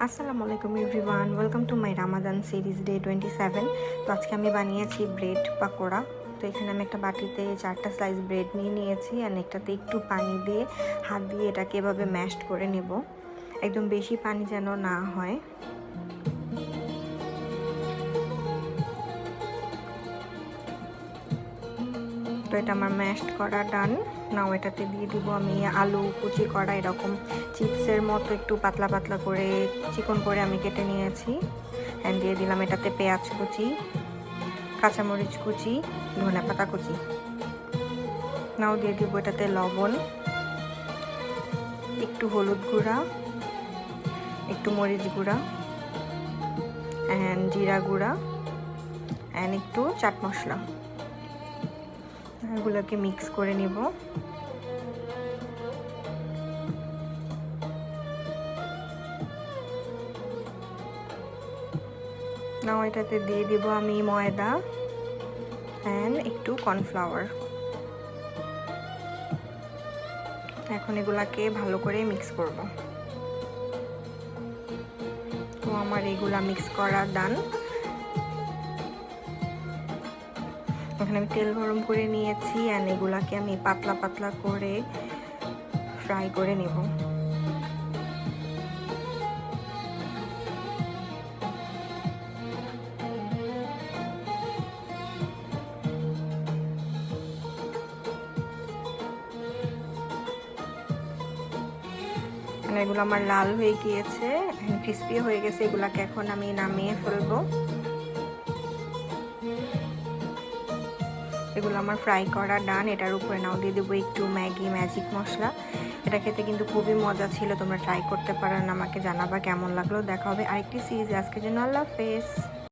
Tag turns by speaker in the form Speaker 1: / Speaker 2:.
Speaker 1: আসসালামু আলাইকুম everyone, welcome to my Ramadan series day 27। তো আজকে আমি বানিয়েছি ব্রেড পাকোড়া। তো এখানে আমি একটা বাটিতে 4টা স্লাইস ব্রেড নিয়েছি আর একটাতে একটু পানি দিয়ে হাত দিয়ে এটাকে এভাবে ম্যাশড করে নেব, একদম বেশি পানি যেন না হয়। তো এটা আমার ম্যাশড করা ডান। নাও এটাতে দিয়ে দিব আমি আলু কুচি করা, এরকম চিপসের মতো একটু পাতলা পাতলা করে চিকন করে আমি কেটে নিয়েছি। অ্যান্ড দিয়ে দিলাম এটাতে পেঁয়াজ কুচি, কাঁচামরিচ কুচি, ধনেপাতা কুচি। নাও দিয়ে দিব এটাতে লবণ, একটু হলুদ গুঁড়া, একটু মরিচ গুঁড়া অ্যান্ড জিরা গুঁড়া অ্যান্ড একটু চাট মশলা। এগুলোকে মিক্স করে নিব। নাও এটাতে দিয়ে দিব আমি ময়দা অ্যান্ড একটু কর্নফ্লাওয়ার। এখন এগুলাকে ভালো করে মিক্স করব। তো আমার এগুলা মিক্স করা ডান। এখানে আমি তেল গরম করে নিয়েছি অ্যান্ড এগুলাকে আমি পাতলা পাতলা করে ফ্রাই করে নেব। এগুলো আমার লাল হয়ে গিয়েছে, ক্রিস্পি হয়ে গেছে। এগুলাকে এখন আমি নামিয়ে ফেলবো। এগুলো আমার ফ্রাই করা ডান। এটার উপরে নাও দিয়ে দেবো একটু ম্যাগি ম্যাজিক মশলা। এটা খেতে কিন্তু খুবই মজা ছিল, তোমরা ট্রাই করতে পারো, আমাকে জানাবা কেমন লাগলো। দেখা হবে আরেকটি সিরিজে। আজকের জন্য আল্লাহ হাফেজ।